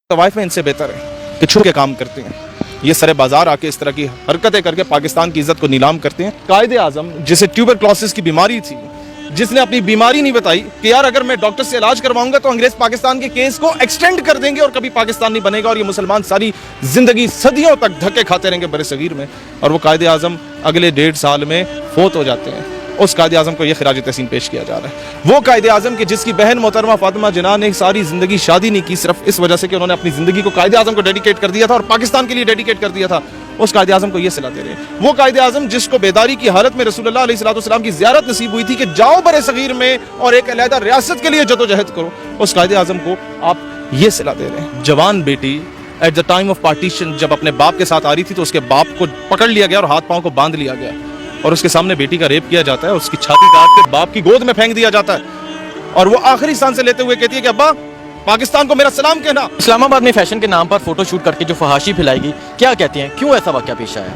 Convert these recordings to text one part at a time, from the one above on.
तवाइफें इनसे बेहतर हैं कि छुप के काम करते हैं। ये सरे बाजार आके इस तरह की हरकतें करके पाकिस्तान की इज्जत को नीलाम करते हैं। कायदे आजम जिसे ट्यूबरक्लोसिस की बीमारी थी, जिसने अपनी बीमारी नहीं बताई कि यार अगर मैं डॉक्टर से इलाज करवाऊंगा तो अंग्रेज पाकिस्तान के केस को एक्सटेंड कर देंगे और कभी पाकिस्तान नहीं बनेगा और ये मुसलमान सारी जिंदगी सदियों तक धक्के खाते रहेंगे बड़े सगीर में। और वो कायदे आजम अगले 1.5 साल में फोत हो जाते हैं। उस कायदे आजम को ये खिराज तहसीन पेश किया जा रहा है। वो कायदे आजम की जिसकी बहन मोहतरमा फातिमा जिन्ना ने सारी जिंदगी शादी नहीं की, सिर्फ इस वजह से कि उन्होंने अपनी जिंदगी को कायदे आजम को डेडिकेट कर दिया था और पाकिस्तान के लिए डेडिकेट कर दिया था। उस कायदे आजम को ये सिला दे रहे हैं। वो कायदे आजम जिसको बेदारी की हालत में रसूलुल्लाह अलैहिस्सलाम की ज़ियारत नसीब हुई थी कि जाओ बड़े सगीर में और एक अलहदा रियासत के लिए जदोजहद करो, उस कायदे आजम को आप ये सिला दे रहे हैं। जवान बेटी at the time of partition जब अपने बाप के साथ आ रही थी तो उसके बाप को पकड़ लिया गया और हाथ पांव को बांध लिया गया और उसके सामने बेटी का रेप किया जाता है, उसकी छाती काट के बाप की गोद में फेंक दिया जाता है और वो आखिरी सांस से लेते हुए कहती है कि अब्बा पाकिस्तान को मेरा सलाम कहना। इस्लामाबाद में फैशन के नाम पर फोटो शूट करके जो फहाशी फैलाएगी, क्या कहती हैं, क्यों ऐसा वाक़या पेश आया?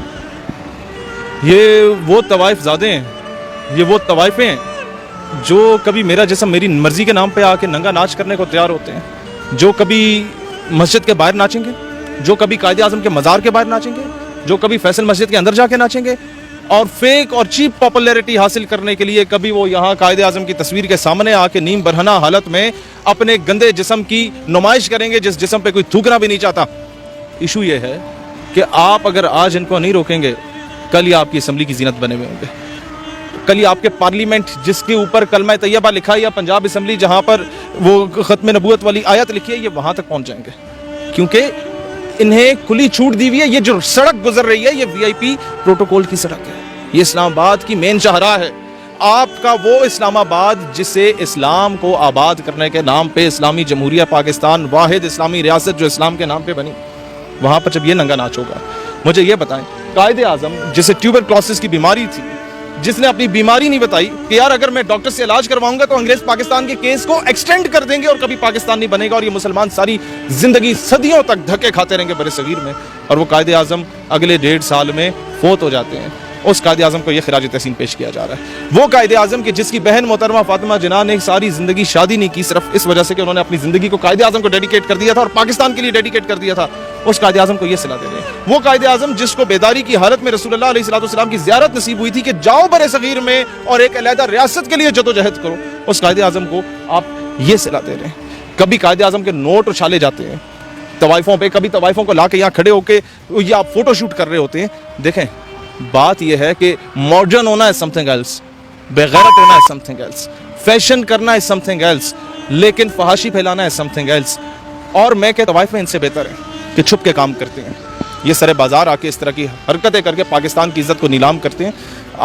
ये वो तवाइफ ज़ादे हैं, ये वो तवाइफें हैं जो कभी मेरा जिस्म मेरी मर्जी के नाम पे आके नंगा नाच करने को तैयार होते हैं, जो कभी मस्जिद के बाहर नाचेंगे, जो कभी कायदे आजम के मज़ार के बाहर नाचेंगे, जो कभी फैसल मस्जिद के अंदर जाके नाचेंगे और फेक और चीप पॉपुलैरिटी हासिल करने के लिए कभी वो यहाँ कायदे आजम की तस्वीर के सामने आके नीम बरहना हालत में अपने गंदे जिस्म की नुमाइश करेंगे जिस जिस्म पे कोई थूकना भी नहीं चाहता। इशू ये है कि आप अगर आज इनको नहीं रोकेंगे, कल ही आपकी असम्बली की जीनत बने हुए होंगे, कल ही आपके पार्लियामेंट जिसके ऊपर कलमा तैयबा लिखा है या पंजाब असम्बली जहाँ पर वो ख़त्म नबूवत वाली आयत लिखी है, ये वहाँ तक पहुँच जाएंगे क्योंकि इन्हें खुली छूट दी हुई है। ये जो सड़क गुजर रही है ये VIP प्रोटोकॉल की सड़क है, ये इस्लामाबाद की मेन शाहराह है। आपका वो इस्लामाबाद जिसे इस्लाम को आबाद करने के नाम पे इस्लामी जमहूरिया पाकिस्तान वाहिद इस्लामी रियासत जो इस्लाम के नाम पे बनी, वहाँ पर जब ये नंगा नाच होगा, मुझे ये बताएं कायदे आजम जिसे ट्यूबरक्लोसिस की बीमारी थी, जिसने अपनी बीमारी नहीं बताई कि यार अगर मैं डॉक्टर से इलाज करवाऊंगा तो अंग्रेज पाकिस्तान के केस को एक्सटेंड कर देंगे और कभी पाकिस्तान नहीं बनेगा और ये मुसलमान सारी जिंदगी सदियों तक धक्के खाते रहेंगे बड़े सगीर में। और वो कायदे आजम अगले 1.5 साल में फोत हो जाते हैं। उस कायदे आजम को ये खिराज तहसीन पेश किया जा रहा है। वो कायदे आजम की जिसकी बहन मोहतरमा फातिमा जिन्ना ने सारी जिंदगी शादी नहीं की, सिर्फ इस वजह से कि उन्होंने अपनी जिंदगी को कायदे आजम को डेडिकेट कर दिया था और पाकिस्तान के लिए डेडिकेट कर दिया था। उस कायदे आजम को ये सिला दे रहे हैं। वो कायदे आजम जिसको बेदारी की हालत में रसूलुल्लाह अलैहिस्सलाम की ज़ियारत नसीब हुई थी कि जाओ बड़े सगीर में और एक अलहदा रियासत के लिए जदोजहद करो, उस कायदे आजम को आप ये सिला दे रहे हैं। कभी कायदे आजम के नोट उछाले जाते हैं तवाइफों पे, कभी तवाइफों को ला के यहाँ खड़े होकर ये आप फोटो शूट कर रहे होते हैं। देखें बात यह है कि मॉडर्न होना है समथिंग एल्स, बेगैरत होना है समथिंग एल्स, फैशन करना है समथिंग एल्स, लेकिन फहाशी फैलाना है समथिंग एल्स। और मैं कहता तवाइफें इनसे बेहतर है कि छुप के काम करते हैं। ये सरे बाजार आके इस तरह की हरकतें करके पाकिस्तान की इज्जत को नीलाम करते हैं।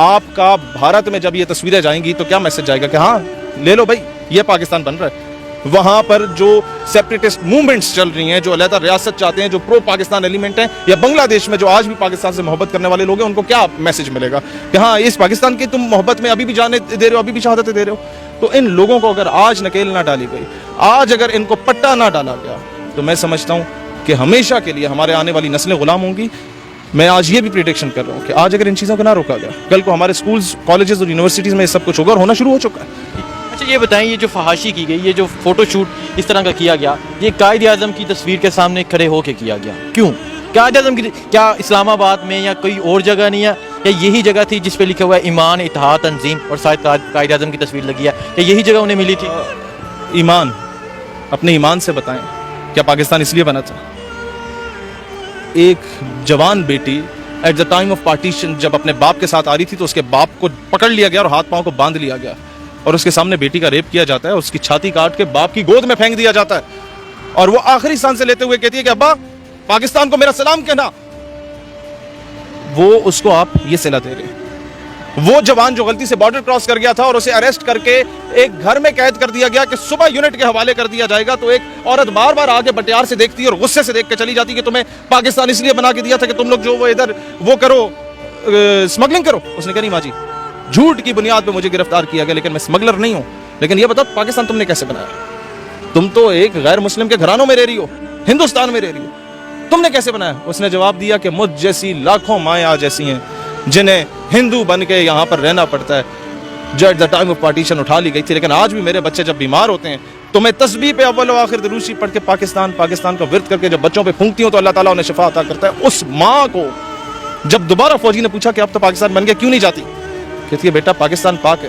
आपका भारत में जब ये तस्वीरें जाएंगी तो क्या मैसेज जाएगा कि हाँ ले लो भाई ये पाकिस्तान बन रहा है। वहाँ पर जो सेपरेटिस्ट मूवमेंट्स चल रही हैं, जो अलहदा रियासत चाहते हैं, जो प्रो पाकिस्तान एलिमेंट हैं, या बांग्लादेश में जो आज भी पाकिस्तान से मोहब्बत करने वाले लोग हैं, उनको क्या मैसेज मिलेगा कि हाँ इस पाकिस्तान की तुम मोहब्बत में अभी भी जाने दे रहे हो, अभी भी शहादतें दे रहे हो। तो इन लोगों को अगर आज नकेल ना डाली गई, आज अगर इनको पट्टा ना डाला गया, तो मैं समझता हूँ कि हमेशा के लिए हमारे आने वाली नस्लें गुलाम होंगी। मैं आज ये भी प्रिडिक्शन कर रहा हूँ कि आज अगर इन चीज़ों को ना रोका गया, कल को हमारे स्कूल्स, कॉलेजेस और यूनिवर्सिटीज़ में ये सब कुछ होगा और होना शुरू हो चुका है। अच्छा ये बताएं, ये जो फहाशी की गई, ये जो फोटो शूट इस तरह का किया गया, ये कायदे आजम की तस्वीर के सामने खड़े होकर किया गया, क्यों? कायदे आजम की क्या इस्लामाबाद में या कोई और जगह नहीं है, या यही जगह थी जिस पे लिखा हुआ है ईमान इत्तेहाद तंजीम और शायद कायदे आजम की तस्वीर लगी है, या यही जगह उन्हें मिली थी? ईमान, अपने ईमान से बताएं क्या पाकिस्तान इसलिए बना था? एक जवान बेटी at the time of partition जब अपने बाप के साथ आ रही थी तो उसके बाप को पकड़ लिया गया और हाथ पांव को बांध लिया गया और उसके सामने बेटी का रेप किया जाता है, उसकी छाती काट के बाप की गोद में फेंक दिया जाता है और वो आखिरी सांस से लेते हुए कहती है कि अब्बा पाकिस्तान को मेरा सलाम कहना। वो उसको आप ये सिला दे रहे हैं। वो जवान जो गलती से बॉर्डर क्रॉस कर गया था और उसे अरेस्ट करके एक घर में कैद कर दिया गया कि सुबह यूनिट के हवाले कर दिया जाएगा, तो एक औरत बार बार आगे बटियार से देखती है और गुस्से से देख के चली जाती है कि तुम्हें पाकिस्तान इसलिए बना के दिया था कि तुम लोग जो वो इधर वो करो, स्मगलिंग करो। उसने कहा नहीं माँ जी, झूठ की बुनियाद पे मुझे गिरफ्तार किया गया लेकिन मैं स्मगलर नहीं हूँ। लेकिन ये बताओ पाकिस्तान तुमने कैसे बनाया? तुम तो एक गैर मुस्लिम के घरानों में रह रही हो, हिंदुस्तान में रह रही हो, तुमने कैसे बनाया? उसने जवाब दिया कि मुझ जैसी लाखों माएँ आज ऐसी हैं जिन्हें हिंदू बन के यहाँ पर रहना पड़ता है, जो at the time of partition उठा ली गई थी। लेकिन आज भी मेरे बच्चे जब बीमार होते हैं تو میں تسبیح پہ اول و آخر دروشی پڑھ کے پاکستان پاکستان کا ورد کر کے جب بچوں پہ پھونکتی ہوں تو اللہ تعالیٰ انہیں شفا عطا کرتا ہے. اس ماں کو جب دوبارہ فوجی نے پوچھا کہ اب تو پاکستان بن گیا کیوں نہیں جاتی, کہتی ہے بیٹا پاکستان پاک ہے,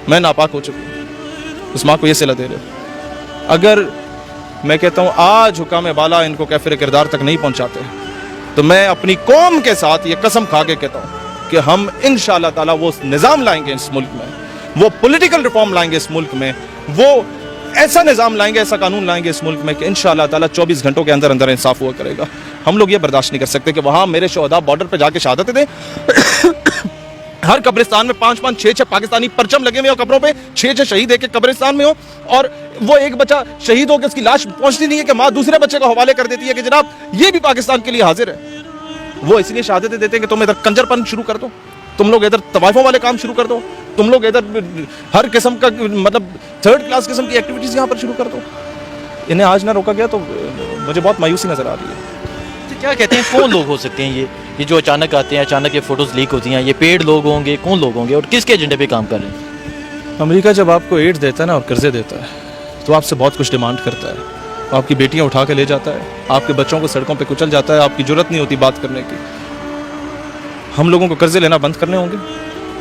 میں ناپاک ہو چکی ہوں. اس ماں کو یہ صلہ دے رہے. اگر میں کہتا ہوں آج حکام بالا ان کو کیفر کردار تک نہیں پہنچاتے تو میں اپنی قوم کے ساتھ یہ قسم کھا کے کہتا ہوں کہ ہم انشاءاللہ تعالیٰ وہ نظام لائیں گے اس ملک میں, وہ پولیٹیکل ریفارم لائیں گے اس ملک میں, وہ ایسا نظام لائیں گے, ایسا قانون لائیں گے اس ملک میں کہ انشاءاللہ تعالیٰ 24 گھنٹوں کے اندر اندر انصاف ہوا کرے گا. ہم لوگ یہ برداشت نہیں کر سکتے کہ وہاں میرے شہداء بارڈر پہ جا کے شہادتیں دیں. ہر قبرستان میں 5-5 6-6 پاکستانی پرچم لگے ہوئے ہو قبروں پہ, 6-6 شہید ایک ایک قبرستان میں ہو, اور وہ ایک بچہ شہید ہو کے اس کی لاش پہنچتی نہیں ہے کہ ماں دوسرے بچے کو حوالے کر دیتی ہے کہ جناب یہ بھی پاکستان کے لیے حاضر ہے. وہ اس لیے شہادتیں دیتے ہیں کہ تم ادھر کنجر پن شروع کر دو, تم لوگ ادھر طوائفوں والے کام شروع کر دو, تم لوگ ادھر ہر قسم کا مطلب 3rd کلاس قسم کی ایکٹیویٹیز یہاں پر شروع کر دو. انہیں آج نہ روکا گیا تو مجھے بہت مایوسی نظر آ رہی ہے. کیا کہتے ہیں کون لوگ ہو سکتے ہیں یہ جو اچانک آتے ہیں, اچانک یہ فوٹوز لیک ہوتی ہیں, یہ پیڈ لوگ ہوں گے, کون لوگ ہوں گے اور کس کے ایجنڈے پہ کام کر رہے ہیں؟ امریکہ جب آپ کو ایڈ دیتا ہے نا اور قرضے دیتا ہے تو آپ سے بہت کچھ ڈیمانڈ کرتا ہے. آپ کی بیٹیاں اٹھا کے لے جاتا ہے, آپ کے بچوں کو سڑکوں پہ کچل جاتا ہے, آپ کی جرت نہیں ہوتی بات کرنے کی. ہم لوگوں کو قرضے لینا بند کرنے ہوں گے,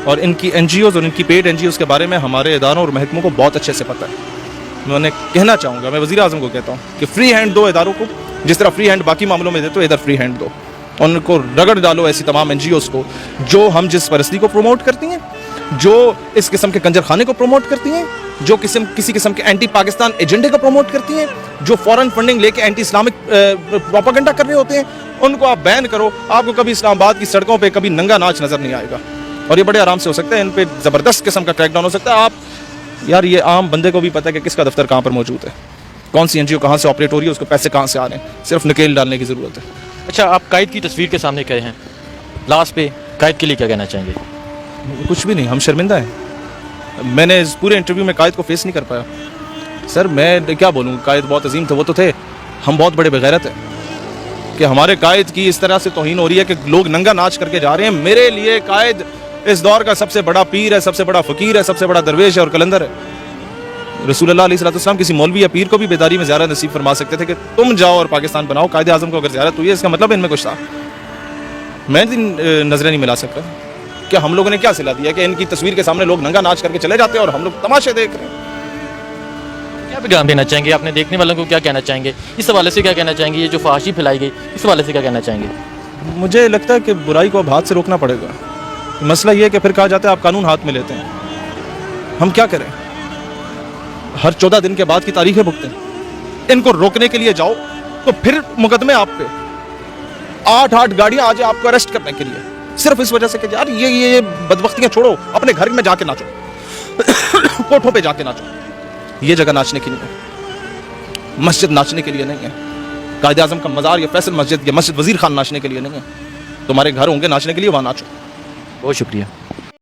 اور ان کی این جی اوز اور ان کی پیڈ این جی اوز کے بارے میں ہمارے اداروں اور محکموں کو بہت اچھے سے پتہ ہے. میں انہیں کہنا چاہوں گا, میں وزیر اعظم کو کہتا ہوں کہ فری ہینڈ دو اداروں کو, جس طرح فری ہینڈ باقی معاملوں میں دیتے ہو ادھر فری ہینڈ دو. ان کو رگڑ ڈالو ایسی تمام این جی اوز کو جو ہم جس پرستی کو پروموٹ کرتی ہیں, جو اس قسم کے کنجر خانے کو پروموٹ کرتی ہیں, جو کسی قسم کے اینٹی پاکستان ایجنڈے کو پروموٹ کرتی ہیں, جو فورن فنڈنگ لے کے اینٹی اسلامک پروپیگنڈا کر رہے ہوتے ہیں. ان کو آپ بین کرو, آپ کو کبھی اسلام آباد کی سڑکوں پہ کبھی ننگا ناچ نظر نہیں آئے گا, اور یہ بڑے آرام سے ہو سکتا ہے. ان پہ زبردست قسم کا کریک ڈاؤن ہو سکتا ہے. آپ یار یہ عام بندے کو بھی پتہ ہے کہ کس کا دفتر کہاں پر موجود ہے, کون سی این جی او کہاں سے آپریٹ ہو رہی ہے, اس کو پیسے کہاں سے آ رہے ہیں, صرف نکیل ڈالنے کی ضرورت ہے. اچھا, آپ قائد کی تصویر کے سامنے کھڑے ہیں, لاسٹ پہ قائد کے لیے کیا کہنا چاہیں گے؟ کچھ بھی نہیں, ہم شرمندہ ہیں. میں نے اس پورے انٹرویو میں قائد کو فیس نہیں کر پایا. سر میں کیا بولوں, قائد بہت عظیم تھے, وہ تو تھے. ہم بہت بڑے بغیرت ہیں کہ ہمارے قائد کی اس طرح سے توہین ہو رہی ہے کہ لوگ ننگا ناچ کر کے جا رہے ہیں. میرے لیے قائد اس دور کا سب سے بڑا پیر ہے, سب سے بڑا فقیر ہے, سب سے بڑا درویش ہے اور کلندر ہے. رسول اللہ علیہ السلام کسی مولوی یا پیر کو بھی بیداری میں زیارت نصیب فرما سکتے تھے کہ تم جاؤ اور پاکستان بناؤ. قائد اعظم کو اگر زیارت ہوئی ہے اس کا مطلب ان میں کچھ تھا. میں نظریں نہیں ملا سکتا کہ ہم لوگوں نے کیا صلہ دیا کہ ان کی تصویر کے سامنے لوگ ننگا ناچ کر کے چلے جاتے ہیں اور ہم لوگ تماشے دیکھ رہے ہیں. کیا پیغام دینا چاہیں گے, اپنے دیکھنے والوں کو کیا کہنا چاہیں گے, اس حوالے سے کیا کہنا چاہیں گے, یہ جو فحاشی پھیلائی گئی اس حوالے سے کیا کہنا چاہیں گے؟ مجھے لگتا ہے کہ برائی کو اب ہاتھ سے روکنا پڑے گا. مسئلہ یہ ہے کہ پھر کہا جاتا ہے آپ قانون ہاتھ میں لیتے ہیں. ہم کیا کریں, ہر 14 دن کے بعد کی تاریخیں بھگتیں. ان کو روکنے کے لیے جاؤ تو پھر مقدمے آپ پہ, 8 گاڑیاں آ جائیں آپ کو اریسٹ کرنے کے لیے, صرف اس وجہ سے کہ یار یہ بدبختیاں چھوڑو, اپنے گھر میں جا کے ناچو, کوٹھوں پہ جا کے ناچو. یہ جگہ ناچنے کی نہیں ہے, مسجد ناچنے کے لیے نہیں ہے. قائد اعظم کا مزار یا فیصل مسجد یا مسجد وزیر خان ناچنے کے لیے نہیں ہے. تمہارے گھر ہوں گے ناچنے کے لیے, وہاں ناچو. بہت شکریہ.